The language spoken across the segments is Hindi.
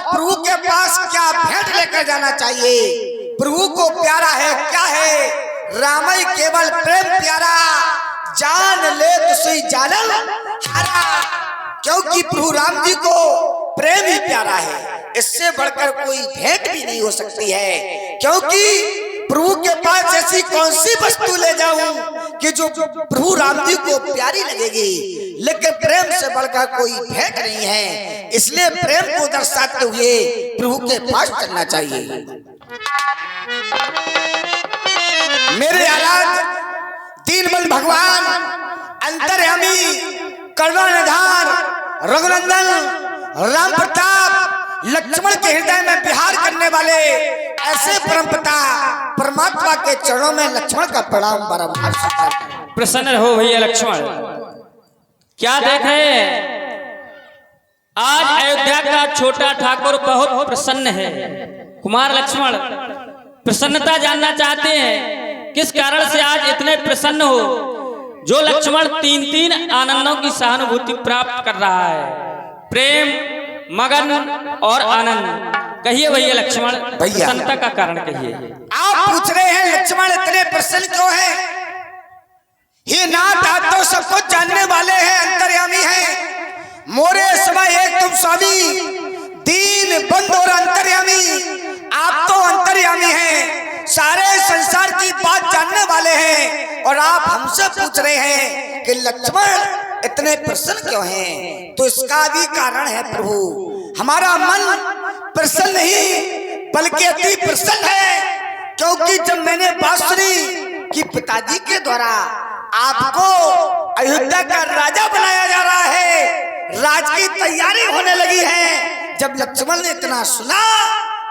और प्रभु के पास क्या भेंट लेकर जाना चाहिए। प्रभु को प्यारा है क्या है, रामई केवल प्रेम प्यारा, जान ले तुसी जानल हरा। क्योंकि प्रभु राम जी को प्रेम ही प्यारा है, इससे बढ़कर कोई भेंट भी नहीं हो सकती है। क्योंकि प्रभु के पास ऐसी कौन सी वस्तु ले जाऊं कि जो प्रभु राम जी को प्यारी लगेगी, लेकिन प्रेम से बढ़कर कोई भेंट नहीं है। इसलिए प्रेम को दर्शाते हुए प्रभु के पास चलना चाहिए। मेरे आराध्य दीनबंधु भगवान अंतर्यामी करुणानिधान रघुनंदन राम प्रताप लक्ष्मण के हृदय में विहार करने वाले ऐसे परमपिता परमात्मा के चरणों में लक्ष्मण का प्रणाम बारंबार स्वीकार। प्रसन्न हो भैया लक्ष्मण। क्या देख रहे हैं, आज अयोध्या का छोटा ठाकुर बहुत प्रसन्न है। कुमार लक्ष्मण प्रसन्नता जानना चाहते हैं, किस कारण से आज इतने प्रसन्न हो। जो लक्ष्मण तीन तीन आनंदों की सहानुभूति प्राप्त कर रहा है, प्रेम, मगन और आनंद। कहिए भैया लक्ष्मण, प्रसन्नता का कारण कहिए। आप पूछ रहे हैं लक्ष्मण इतने प्रसन्न क्यों है। ये नाथ आप तो सब कुछ जानने वाले हैं, अंतर्यामी हैं। मोरे समय एक तुम स्वामी, दीन बंधु और अंतर्यामी। आप तो अंतर्यामी हैं, सारे संसार की बात जानने वाले हैं, और आप हमसे पूछ रहे हैं कि लक्ष्मण इतने प्रसन्न क्यों हैं। तो इसका भी कारण है प्रभु, हमारा मन प्रसन्न नहीं बल्कि अति प्रसन्न है। क्योंकि जब मैंने बात सुनी कि पिताजी के द्वारा आपको अयोध्या का राजा बनाया जा रहा है, राज की तैयारी होने लगी है, जब लक्ष्मण ने इतना सुना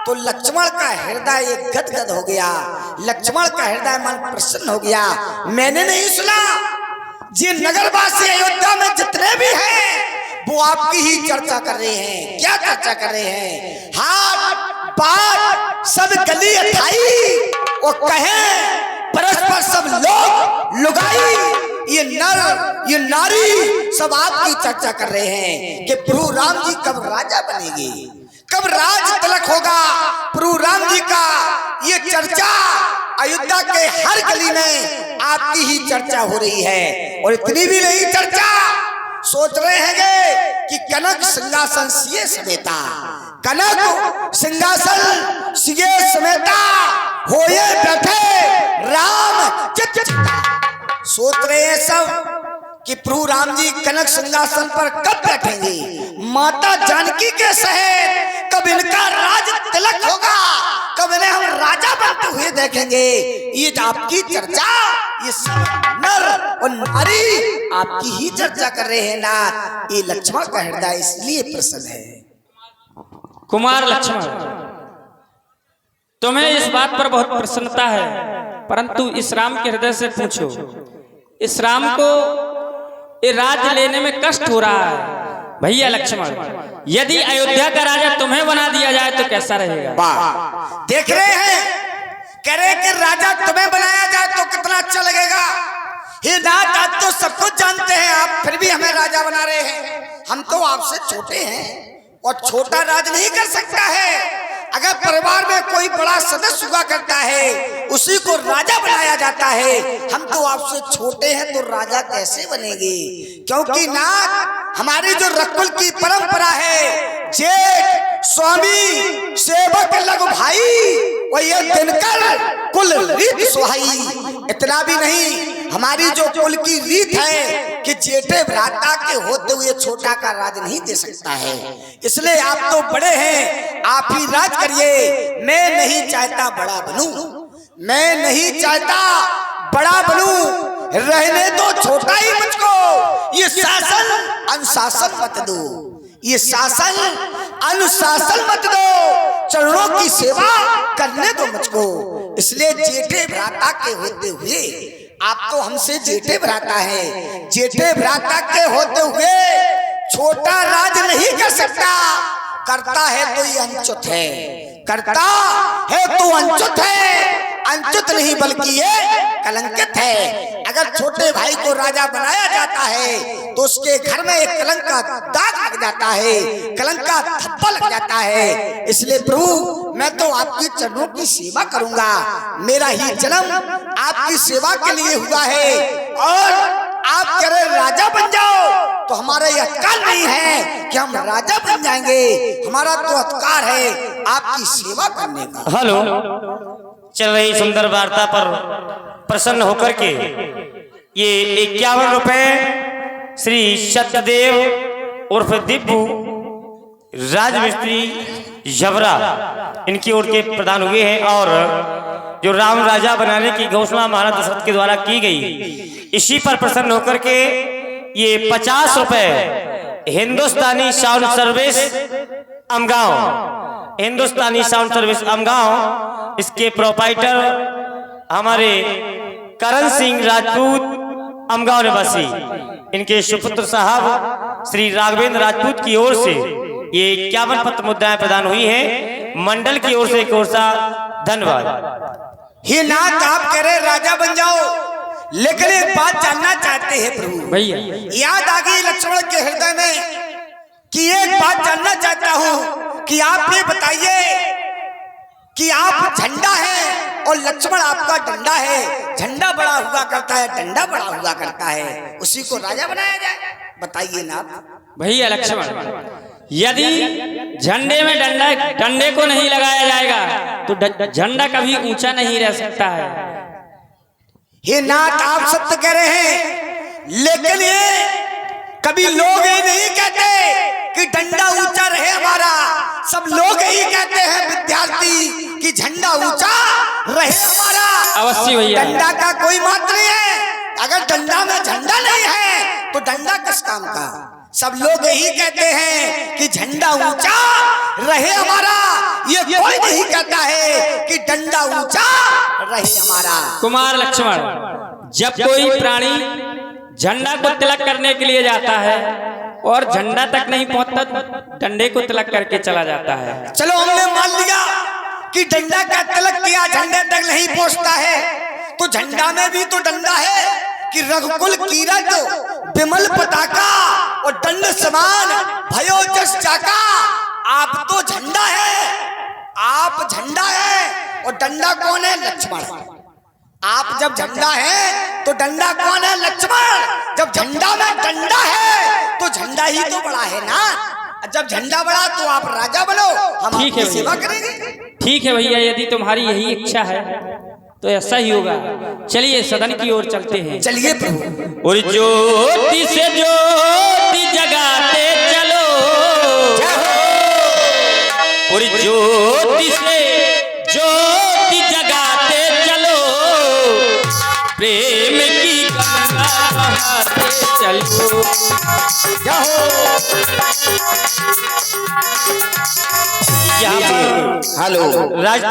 तो लक्ष्मण का हृदय एक गदगद हो गया, लक्ष्मण का हृदय मन प्रसन्न हो गया। मैंने नहीं सुना, ये नगरवासी अयोध्या में जितने भी हैं वो आपकी ही चर्चा कर रहे हैं। क्या चर्चा कर रहे हैं, हाथ बात सब गली अठाई वो कहें परस्पर सब लोग लुगाई, ये नर ये नारी सब आपकी चर्चा कर रहे हैं कि प्रभु राम जी कब राजा बनेंगे, कब राज तिलक होगा प्रभु राम जी का। ये चर्चा अयोध्या के हर गली में आपकी ही चर्चा हो रही है। और इतनी भी नहीं चर्चा, सोच रहे हैं कि कनक सिंहासन सिए समेता, कनक सिंहासन सिए समेता होए बैठे राम चित्ता। सोच रहे हैं सब कि प्रभु राम जी कनक सिंहासन पर कब बैठेंगे, माता जानकी के सहित कब इनका राज तिलक होगा, कब इन्हें हम राजा बनते हुए देखेंगे। ये आपकी चर्चा, ये सब नर और नारी आपकी ही चर्चा कर रहे हैं ना। ये लक्ष्मण का हृदय इसलिए प्रसन्न है। कुमार लक्ष्मण, तुम्हें इस बात पर बहुत प्रसन्नता है, परंतु इस राम के हृदय से पूछो, इस राम को ये राज्य लेने में कष्ट हो रहा है। भैया लक्ष्मण, यदि अयोध्या का राजा तुम्हें बना दिया जाए तो कैसा रहेगा। देख रहे हैं, कह रहे कि राजा तुम्हें बनाया जाए तो कितना अच्छा लगेगा। हे नाथ, आप तो सब कुछ जानते हैं, आप फिर भी हमें राजा बना रहे हैं। हम तो आपसे छोटे हैं और छोटा राज नहीं कर सकता है। अगर परिवार में कोई बड़ा सदस्य हुआ करता है, उसी को राजा बनाया जाता है। हम तो आपसे छोटे हैं तो राजा कैसे बनेंगे। क्योंकि नाथ, हमारी जो रकुल की परंपरा है, जेठ स्वामी सेवक लघु भाई, और ये दिनकर कुल रीत सुहाई। इतना भी नहीं, हमारी जो कुल की रीत है कि जेठे भ्राता के होते हुए छोटा का राज नहीं दे सकता है। इसलिए आप तो बड़े हैं, आप ही राज करिए। मैं नहीं चाहता बड़ा बनूं, मैं नहीं चाहता बड़ा बनूं, रहने दो छोटा ही मुझको। ये शासन अनुशासन मत दो, ये शासन अनुशासन मत दो, चरणों की सेवा करने दो मुझको। इसलिए जेठे भ्राता के होते हुए, आप तो हमसे जेठे भ्राता है, जेठे भ्राता के होते हुए छोटा राज नहीं कर सकता। करता है तो ये अनचुत है, करता है तो अनचुत है। अंचित नहीं बल्कि ये कलंकित है। अगर छोटे भाई को राजा बनाया जाता है तो उसके घर में एक कलंक का दाग लग जाता है, कलंक का थप्पा लग जाता है। इसलिए प्रभु मैं तो आपकी चरणों की सेवा करूंगा, मेरा ही जन्म आपकी सेवा के लिए हुआ है और आप कह रहे राजा बन जाओ तो हमारा यह अधिकार नहीं है कि हम राजा बन जाएंगे, हमारा तो अधिकार है आपकी सेवा करने का। हेलो, चल रही सुंदर वार्ता पर प्रसन्न होकर के ये 51 रुपए श्री सत्यदेव उर्फ दिब्बू राजमिस्त्री जबरा इनकी ओर के प्रदान हुए हैं और जो राम राजा बनाने की घोषणा महाराज दशरथ के द्वारा की गई, इसी पर प्रसन्न होकर के ये 50 रुपए हिंदुस्तानी साउंड सर्विस अमगांव, हिंदुस्तानी साउंड सर्विस अमगांव, इसके प्रोपाइटर हमारे करण सिंह राजपूत अमगांव निवासी, इनके सुपुत्र साहब श्री राघवेंद्र राजपूत की ओर से ये 51 पत्र मुद्राएं प्रदान हुई हैं। मंडल की ओर से एक और सा धन्यवाद। हे नाथ आप कह रहे राजा बन जाओ, लेकिन एक बात जानना चाहते हैं प्रभु भैया। याद आ गई लक्ष्मण के हृदय में कि एक बात जानना चाहता हूँ कि आप ये बताइए कि आप झंडा है और लक्ष्मण आपका डंडा है, झंडा बड़ा हुआ करता है, डंडा बड़ा हुआ करता है, उसी को राजा बनाया जाए, बताइए ना भैया लक्ष्मण, यदि झंडे में डंडे को नहीं लगाया जाएगा तो झंडा कभी ऊंचा नहीं रह सकता है। हे नाथ आप सत्य कह रहे हैं, लेकिन ये कभी लोग ये नहीं कहते कि डंडा ऊंचा रहे हमारा, सब लोग यही कहते हैं विद्यार्थी कि झंडा ऊंचा रहे हमारा। अवश्य भैया, डंडा का कोई मात्र नहीं है, अगर डंडा में झंडा नहीं है तो डंडा किस काम का। सब लोग यही कहते हैं कि झंडा ऊंचा रहे हमारा, ये कोई नहीं कहता है कि डंडा ऊंचा रहे हमारा। कुमार लक्ष्मण, जब कोई प्राणी झंडा को तिलक करने के लिए जाता है और झंडा तक नहीं पहुंचता, डंडे को तिलक करके चला जाता है। चलो हमने मान लिया कि डंडा का तिलक किया, झंडे तक नहीं पहुंचता है, तो झंडा में भी तो डंडा है कि रघुकुल कीरत विमल पताका और दंड समान भयो जस चाका। आप तो झंडा है, आप झंडा है और डंडा कौन है? लक्ष्मण। आप जब झंडा है तो डंडा कौन है? लक्ष्मण। जब झंडा में डंडा है तो झंडा ही तो बड़ा है ना, जब झंडा बड़ा तो आप राजा बनो, हम आपकी सेवा करेंगे। ठीक है भैया, यदि तुम्हारी यही इच्छा है तो ऐसा ही होगा। चलिए सदन की ओर चलते हैं। चलिए प्रभु। और ज्योति से ज्योति जगाते चलो, और ज्योति से ज्योति जगाते चलो, प्रेम की गंगा बहाते चलो। हेलो,